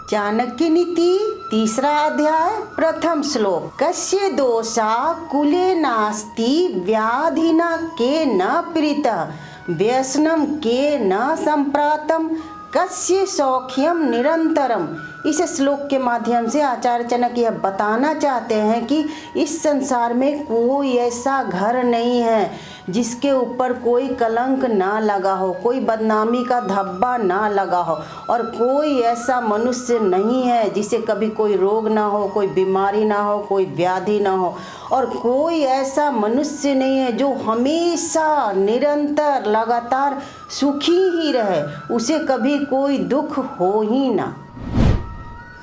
चाणक्य नीति तीसरा अध्याय प्रथम श्लोक। कस्य दोषा कुले नास्ति व्याधिना के न पीड़ितः व्यसनम के न संप्रातम कस्य सौख्यम निरंतरम। इस श्लोक के माध्यम से आचार्य चाणक्य यह बताना चाहते हैं कि इस संसार में कोई ऐसा घर नहीं है जिसके ऊपर कोई कलंक ना लगा हो, कोई बदनामी का धब्बा ना लगा हो, और कोई ऐसा मनुष्य नहीं है जिसे कभी कोई रोग ना हो, कोई बीमारी ना हो, कोई व्याधि ना हो, और कोई ऐसा मनुष्य नहीं है जो हमेशा निरंतर लगातार सुखी ही रहे, उसे कभी कोई दुख हो ही ना।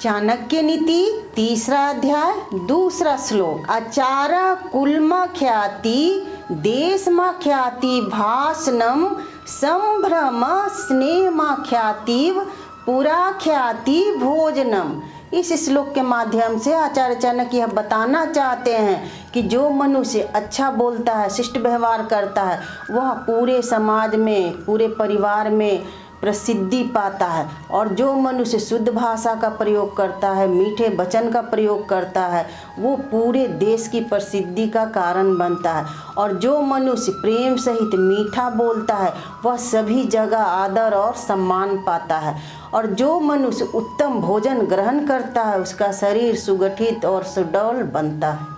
चाणक्य नीति तीसरा अध्याय दूसरा श्लोक। आचार्य कुलमा ख्याति देशमा ख्याति भाषणम संभ्रम स्नेहमा ख्यातिव पुरा ख्याति भोजनम। इस श्लोक के माध्यम से आचार्य चाणक्य यह बताना चाहते हैं कि जो मनुष्य अच्छा बोलता है, शिष्ट व्यवहार करता है, वह पूरे समाज में, पूरे परिवार में प्रसिद्धि पाता है, और जो मनुष्य शुद्ध भाषा का प्रयोग करता है, मीठे वचन का प्रयोग करता है, वो पूरे देश की प्रसिद्धि का कारण बनता है, और जो मनुष्य प्रेम सहित मीठा बोलता है वह सभी जगह आदर और सम्मान पाता है, और जो मनुष्य उत्तम भोजन ग्रहण करता है उसका शरीर सुगठित और सुडौल बनता है।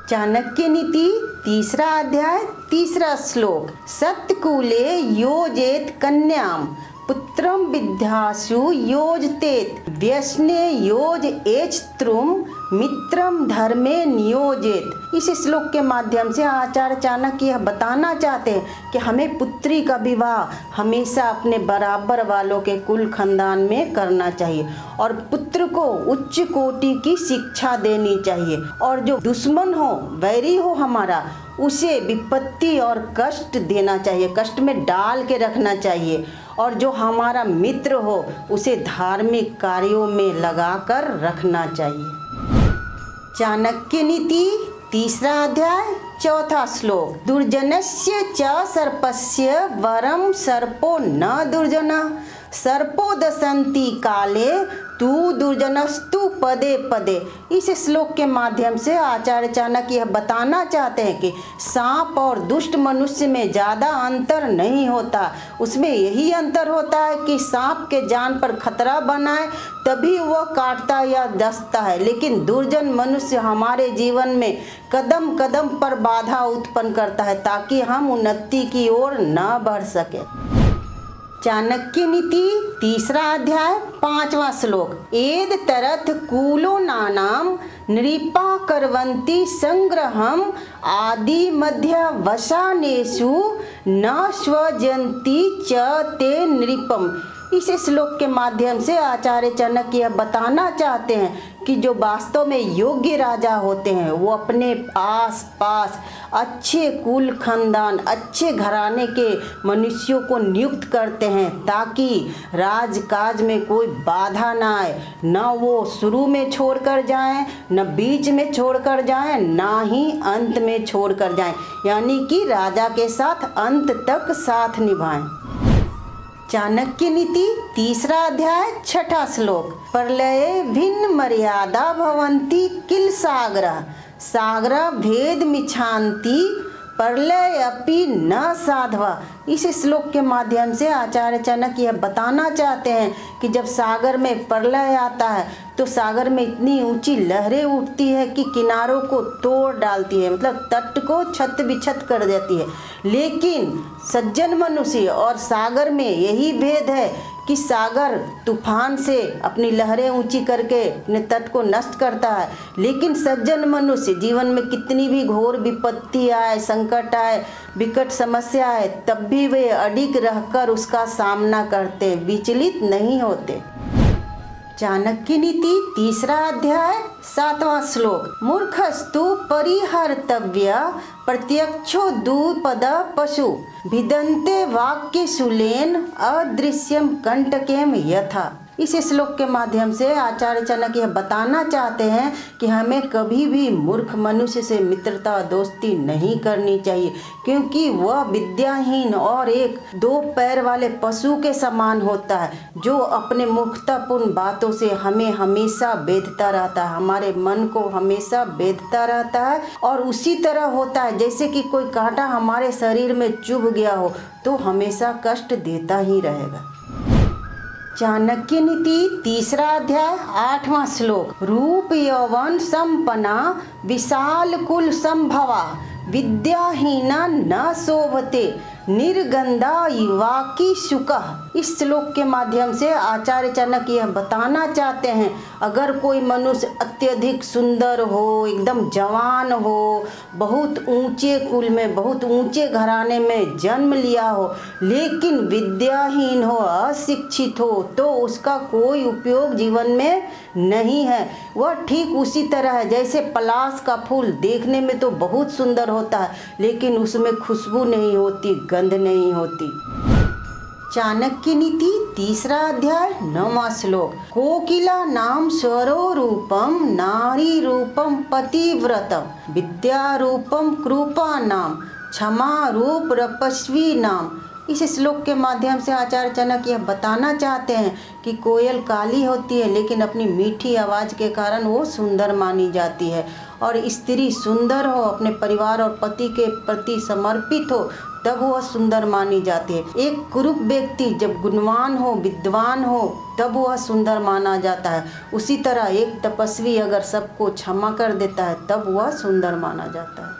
चाणक्य नीति तीसरा अध्याय तीसरा श्लोक। सत्कुले योजेत कन्याम पुत्रम विद्यासु योजतेत व्यसने योज एच्त्रुम मित्रम धर्मे नियोजित। इस श्लोक के माध्यम से आचार्य चाणक्य यह बताना चाहते हैं कि हमें पुत्री का विवाह हमेशा अपने बराबर वालों के कुल खानदान में करना चाहिए, और पुत्र को उच्च कोटि की शिक्षा देनी चाहिए, और जो दुश्मन हो, वैरी हो हमारा, उसे विपत्ति और कष्ट देना चाहिए, कष्ट में डाल के रखना चाहिए, और जो हमारा मित्र हो उसे धार्मिक कार्यों में लगाकर रखना चाहिए। चाणक्य नीति तीसरा अध्याय चौथा श्लोक। दुर्जनस्य च सर्पस्य वरम सर्पो न दुर्जनः सर्पो दशन्ति काले तू दुर्जनस्तु पदे पदे। इस श्लोक के माध्यम से आचार्य चाणक्य यह बताना चाहते हैं कि सांप और दुष्ट मनुष्य में ज़्यादा अंतर नहीं होता, उसमें यही अंतर होता है कि सांप के जान पर खतरा बनाए तभी वह काटता या डसता है, लेकिन दुर्जन मनुष्य हमारे जीवन में कदम कदम पर बाधा उत्पन्न करता है ताकि हम उन्नति की ओर न बढ़ सके। चाणक्य नीति तीसरा अध्याय पांचवा श्लोक। एद तरथ कूलो नानाम नृपा करवंती संग्रहम आदि मध्य वसानेषु न स्वजंती च ते नृपम। इस श्लोक के माध्यम से आचार्य चाणक्य यह बताना चाहते हैं कि जो वास्तव में योग्य राजा होते हैं वो अपने आस पास अच्छे कुल खानदान, अच्छे घराने के मनुष्यों को नियुक्त करते हैं ताकि राजकाज में कोई बाधा ना आए, न वो शुरू में छोड़कर जाएं, न बीच में छोड़कर जाएं, ना ही अंत में छोड़कर जाएं, यानी कि राजा के साथ अंत तक साथ निभाएं। चाणक्य नीति तीसरा अध्याय छठा श्लोक। प्रलये भिन्न मर्यादा भवन्ति किल सागरः सागरः भेद मिच्छान्ति प्रलय अपि न साधवा। इस श्लोक के माध्यम से आचार्य चाणक्य यह बताना चाहते हैं कि जब सागर में प्रलय आता है तो सागर में इतनी ऊंची लहरें उठती है कि किनारों को तोड़ डालती है, मतलब तट को छत बिछत कर देती है, लेकिन सज्जन मनुष्य और सागर में यही भेद है कि सागर तूफान से अपनी लहरें ऊंची करके अपने तट को नष्ट करता है, लेकिन सज्जन मनुष्य जीवन में कितनी भी घोर विपत्ति आए, संकट आए, विकट समस्या आए, तब भी वे अडिग रहकर उसका सामना करते, विचलित नहीं होते। चाणक्य नीति तीसरा अध्याय सातवां श्लोक। मूर्खस्तु परिहर्तव्य प्रत्यक्षो द्विपद पशु भिदन्ते वाक्य शूलेन अदृश्यम कंटकेम यथा। इस श्लोक के माध्यम से आचार्य चाणक्य यह बताना चाहते हैं कि हमें कभी भी मूर्ख मनुष्य से मित्रता दोस्ती नहीं करनी चाहिए, क्योंकि वह विद्याहीन और एक 2 पैर वाले पशु के समान होता है, जो अपने मूर्खतापूर्ण बातों से हमें हमेशा बेधता रहता है, हमारे मन को हमेशा बेधता रहता है। और उसी तरह होता है जैसे कि कोई कांटा हमारे शरीर में चुभ गया हो तो हमेशा कष्ट देता ही रहेगा। चाणक्य नीति 3रा अध्याय 8वां श्लोक। रूप यौवन संपन्ना विशाल कुल संभवा विद्याहीना न शोभते निर्गंधा युवा की शुका। इस श्लोक के माध्यम से आचार्य चाणक्य यह बताना चाहते हैं, अगर कोई मनुष्य अत्यधिक सुंदर हो, एकदम जवान हो, बहुत ऊंचे कुल में, बहुत ऊंचे घराने में जन्म लिया हो, लेकिन विद्याहीन हो, अशिक्षित हो, तो उसका कोई उपयोग जीवन में नहीं है। वह ठीक उसी तरह है जैसे पलाश का फूल देखने में तो बहुत सुंदर होता है, लेकिन उसमें खुशबू नहीं होती, गंध नहीं होती। चाणक्य नीति 3रा अध्याय 9वां श्लोक। कोकिला नाम स्वरो रूपम नारी रूपम पतिव्रतम विद्या रूपम कृपा नाम क्षमा रूप रपस्वी नाम। इस श्लोक के माध्यम से आचार्य चाणक्य यह बताना चाहते हैं कि कोयल काली होती है, लेकिन अपनी मीठी आवाज़ के कारण वो सुंदर मानी जाती है। और स्त्री सुंदर हो, अपने परिवार और पति के प्रति समर्पित हो, तब वह सुंदर मानी जाती है। एक कुरूप व्यक्ति जब गुणवान हो, विद्वान हो, तब वह सुंदर माना जाता है। उसी तरह एक तपस्वी अगर सबको क्षमा कर देता है, तब वह सुंदर माना जाता है।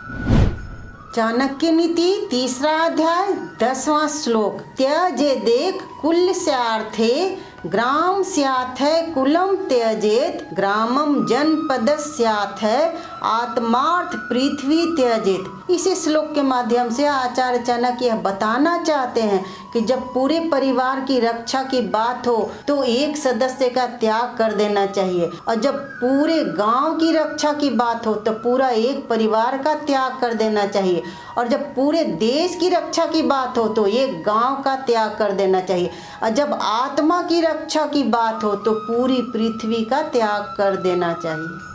चाणक्य नीति 3रा अध्याय 10वां श्लोक। त्यजेदेक कुलस्यार्थे ग्राम स्याथे कुलम त्यजेत ग्रामम जनपदस्याथे आत्मार्थ पृथ्वी त्यजेत। इस श्लोक के माध्यम से आचार्य चाणक्य यह बताना चाहते हैं कि जब पूरे परिवार की रक्षा की बात हो तो एक सदस्य का त्याग कर देना चाहिए, और जब पूरे गांव की रक्षा की बात हो तो पूरा एक परिवार का त्याग कर देना चाहिए, और जब पूरे देश की रक्षा की बात हो तो एक गांव का त्याग कर देना चाहिए, और जब आत्मा की रक्षा की बात हो तो पूरी पृथ्वी का त्याग कर देना चाहिए।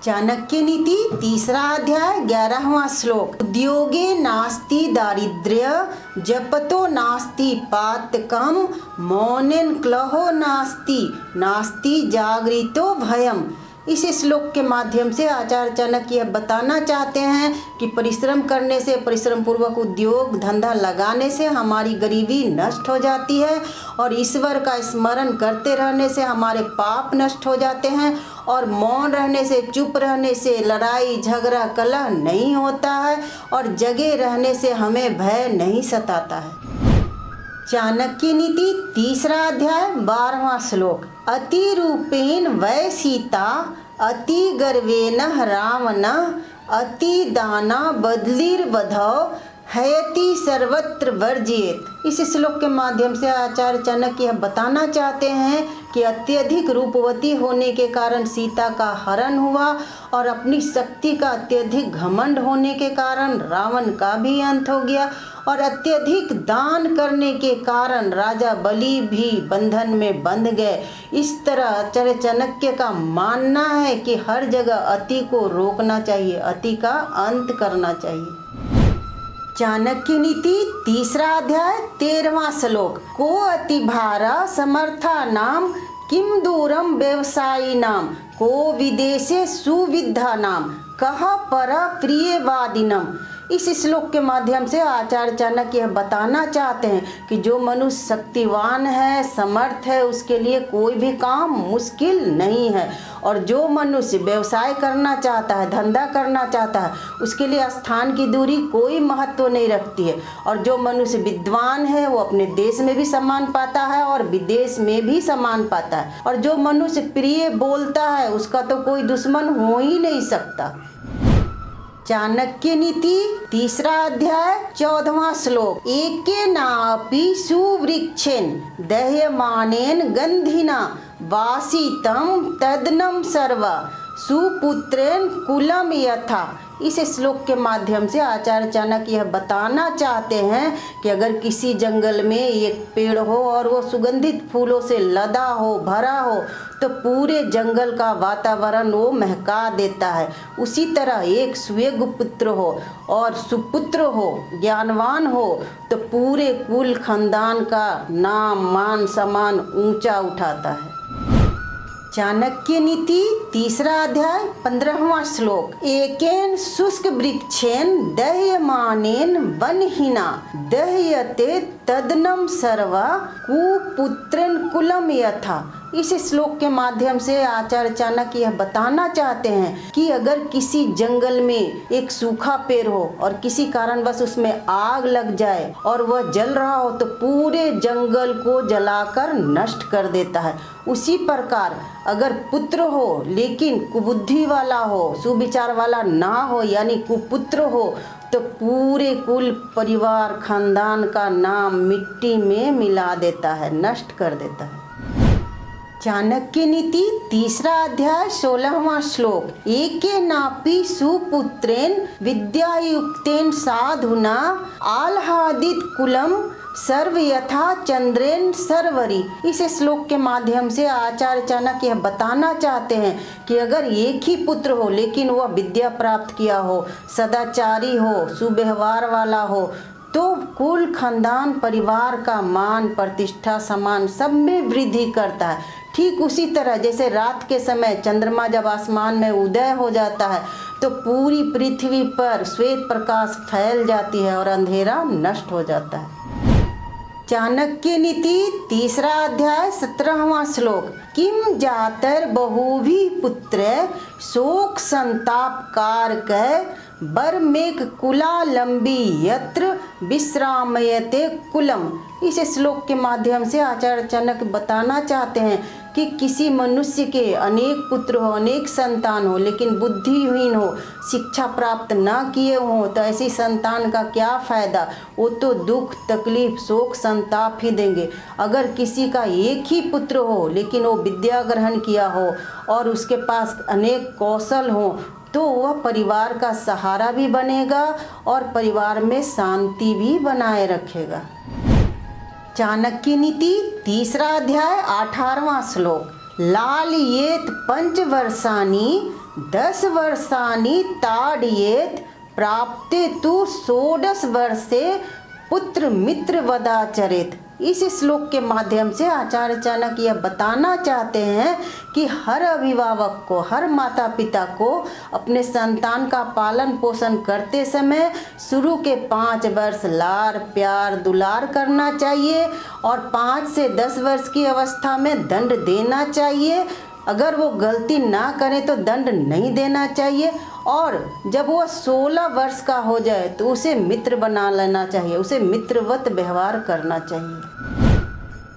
चाणक्य नीति 3रा अध्याय 11वां श्लोक। उद्योगे नास्ति दारिद्र्य जपतो नास्ति पातकम मौनेन क्लहो नास्ति जागृतो भयम। इस श्लोक के माध्यम से आचार्य चाणक्य यह बताना चाहते हैं कि परिश्रम करने से, परिश्रम पूर्वक उद्योग धंधा लगाने से हमारी गरीबी नष्ट हो जाती है, और ईश्वर का स्मरण करते रहने से हमारे पाप नष्ट हो जाते हैं, और मौन रहने से, चुप रहने से लड़ाई झगड़ा कलह नहीं होता है, और जगे रहने से हमें भय नहीं सताता है। चाणक्य नीति 3रा अध्याय 12वां श्लोक। अति रूपेण वै सीता अति गर्वेन रावण अति दाना बदलीर्वधौ हयति सर्वत्र वर्जियेत। इस श्लोक के माध्यम से आचार्य चाणक्य यह बताना चाहते हैं कि अत्यधिक रूपवती होने के कारण सीता का हरण हुआ, और अपनी शक्ति का अत्यधिक घमंड होने के कारण रावण का भी अंत हो गया, और अत्यधिक दान करने के कारण राजा बलि भी बंधन में बंध गए। इस तरह आचार्य चाणक्य का मानना है कि हर जगह अति को रोकना चाहिए, अति का अंत करना चाहिए। चाणक्य नीति 3रा अध्याय 13वां श्लोक। को अति भारा समर्था नाम किम दूरम व्यवसायी नाम को विदेशे सुविधा नाम कह पर प्रियवादिनम। इस श्लोक के माध्यम से आचार्य चाणक्य यह बताना चाहते हैं कि जो मनुष्य शक्तिवान है, समर्थ है, उसके लिए कोई भी काम मुश्किल नहीं है, और जो मनुष्य व्यवसाय करना चाहता है, धंधा करना चाहता है, उसके लिए स्थान की दूरी कोई महत्व नहीं रखती है, और जो मनुष्य विद्वान है वो अपने देश में भी सम्मान पाता है और विदेश में भी सम्मान पाता है, और जो मनुष्य प्रिय बोलता है उसका तो कोई दुश्मन हो ही नहीं सकता। चाणक्य नीति 3रा अध्याय 14वां श्लोक। एकेनापि सुवृक्षेण दह्यमानेन गंधिना वासितं तदनं सर्व सुपुत्रेण कुलम यथा इस श्लोक के माध्यम से आचार्य चाणक्य यह बताना चाहते हैं कि अगर किसी जंगल में एक पेड़ हो और वो सुगंधित फूलों से लदा हो, भरा हो, तो पूरे जंगल का वातावरण वो महका देता है। उसी तरह एक सुयोग्य पुत्र हो और सुपुत्र हो, ज्ञानवान हो, तो पूरे कुल खानदान का नाम, मान, सम्मान ऊंचा उठाता है। चाणक्य नीति तीसरा अध्याय 15वां श्लोक। एकेन शुष्क वृक्षेन दह्यमानेन वनहिना दह्यते तदनं सर्वा कुपुत्रन कुलम यथा। इस श्लोक के माध्यम से आचार्य चाणक्य यह बताना चाहते हैं कि अगर किसी जंगल में एक सूखा पेड़ हो और किसी कारणवश उसमें आग लग जाए और वह जल रहा हो तो पूरे जंगल को जलाकर नष्ट कर देता है। उसी प्रकार अगर पुत्र हो लेकिन कुबुद्धि वाला हो, सुविचार वाला ना हो, यानी कुपुत्र हो, तो पूरे कुल परिवार खानदान का नाम मिट्टी में मिला देता है, नष्ट कर देता है। चाणक्य नीति तीसरा अध्याय 16वां श्लोक। एके नापि सुपुत्रेन विद्यायुक्तेन साधुना आह्लादित कुलम सर्व यथा चंद्रेन सर्वरी। इस श्लोक के माध्यम से आचार्य चाणक्य यह बताना चाहते हैं कि अगर एक ही पुत्र हो लेकिन वह विद्या प्राप्त किया हो, सदाचारी हो, सुव्यवहार वाला हो, तो कुल खानदान परिवार का मान, प्रतिष्ठा, सम्मान सब में वृद्धि करता है। ठीक उसी तरह जैसे रात के समय चंद्रमा जब आसमान में उदय हो जाता है तो पूरी पृथ्वी पर श्वेत प्रकाश फैल जाती है और अंधेरा नष्ट हो जाता है। चाणक्य नीति तीसरा अध्याय 17वां श्लोक। किम जातर बहुभिः पुत्र शोक संताप कारक बर्मेक कुलालंबी यत्र विश्रामयते कुलम। इस श्लोक के माध्यम से आचार्य चाणक्य बताना चाहते हैं कि किसी मनुष्य के अनेक पुत्र हो, अनेक संतान हो, लेकिन बुद्धिहीन हो, शिक्षा प्राप्त ना किए हों, तो ऐसी संतान का क्या फ़ायदा। वो तो दुख, तकलीफ, शोक, संताप ही देंगे। अगर किसी का एक ही पुत्र हो लेकिन वो विद्या ग्रहण किया हो और उसके पास अनेक कौशल हो, तो वह परिवार का सहारा भी बनेगा और परिवार में शांति भी बनाए रखेगा। चाणक्य नीति तीसरा अध्याय 18वां श्लोक। लालयेत 5 वर्षाणि 10 वर्षाणि ताडयेत प्राप्ते तु 16 वर्षे पुत्र मित्र वदाचरेत। इस श्लोक के माध्यम से आचार्य चाणक्य यह बताना चाहते हैं कि हर अभिभावक को, हर माता पिता को अपने संतान का पालन पोषण करते समय शुरू के 5 वर्ष लाड़ प्यार दुलार करना चाहिए और 5 से 10 वर्ष की अवस्था में दंड देना चाहिए। अगर वो गलती ना करें तो दंड नहीं देना चाहिए और जब वो 16 वर्ष का हो जाए तो उसे मित्र बना लेना चाहिए, उसे मित्रवत व्यवहार करना चाहिए।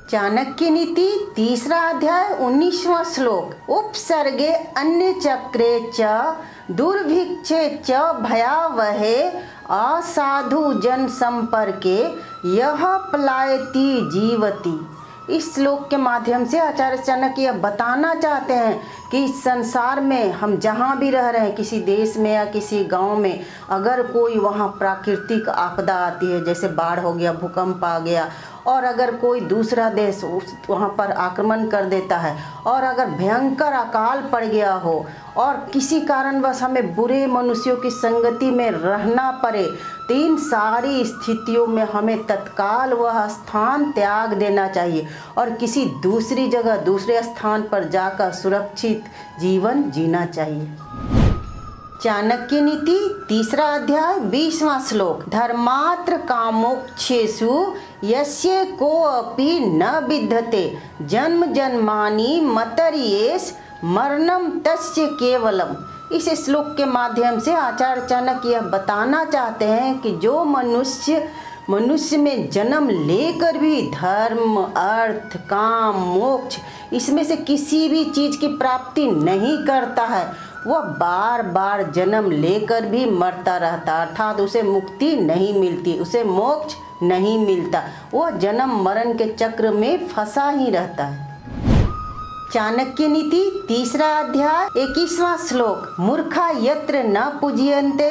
चाणक्य नीति तीसरा अध्याय 19वां श्लोक। उपसर्गे अन्य चक्रे च दुर्भिक्षे च भयावहे असाधु जन संपर्के यह पलायति जीवति। इस श्लोक के माध्यम से आचार्य चाणक्य यह बताना चाहते हैं कि इस संसार में हम जहाँ भी रह रहे हैं, किसी देश में या किसी गांव में, अगर कोई वहाँ प्राकृतिक आपदा आती है, जैसे बाढ़ हो गया, भूकंप आ गया, और अगर कोई दूसरा देश वहाँ पर आक्रमण कर देता है और अगर भयंकर अकाल पड़ गया हो और किसी कारणवश हमें बुरे मनुष्यों की संगति में रहना पड़े, तो इन सारी स्थितियों में हमें तत्काल वह स्थान त्याग देना चाहिए और किसी दूसरी जगह, दूसरे स्थान पर जाकर सुरक्षित जीवन जीना चाहिए। चाणक्य नीति तीसरा अध्याय 20वां श्लोक। धर्मात्र कामोक्षेषु यस्य कोऽपि न विद्यते जन्म जन्मानि मतर्येष मरणम तस्य केवलम। इस श्लोक के माध्यम से आचार्य चाणक्य यह बताना चाहते हैं कि जो मनुष्य में जन्म लेकर भी धर्म, अर्थ, काम, मोक्ष इसमें से किसी भी चीज़ की प्राप्ति नहीं करता है, वह बार बार जन्म लेकर भी मरता रहता, अर्थात उसे मुक्ति नहीं मिलती, उसे मोक्ष नहीं मिलता, वह जन्म मरण के चक्र में फंसा ही रहता है। चाणक्य नीति तीसरा अध्याय 21वां श्लोक। मूर्खा यत्र न पूज्यन्ते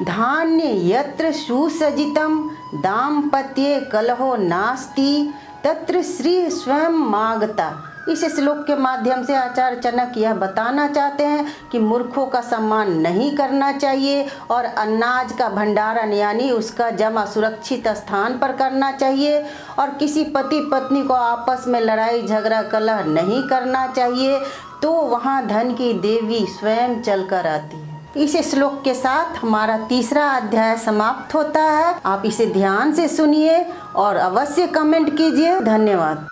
धान्य यत्र सुसज्जितं दाम्पत्ये कलहो नास्ति तत्र श्री स्वयं मागता। इस श्लोक के माध्यम से आचार्य चाणक्य यह बताना चाहते हैं कि मूर्खों का सम्मान नहीं करना चाहिए और अनाज का भंडारण यानी उसका जमा सुरक्षित स्थान पर करना चाहिए और किसी पति पत्नी को आपस में लड़ाई झगड़ा कलह नहीं करना चाहिए, तो वहाँ धन की देवी स्वयं चलकर आती है। इस श्लोक के साथ हमारा तीसरा अध्याय समाप्त होता है। आप इसे ध्यान से सुनिए और अवश्य कमेंट कीजिए। धन्यवाद।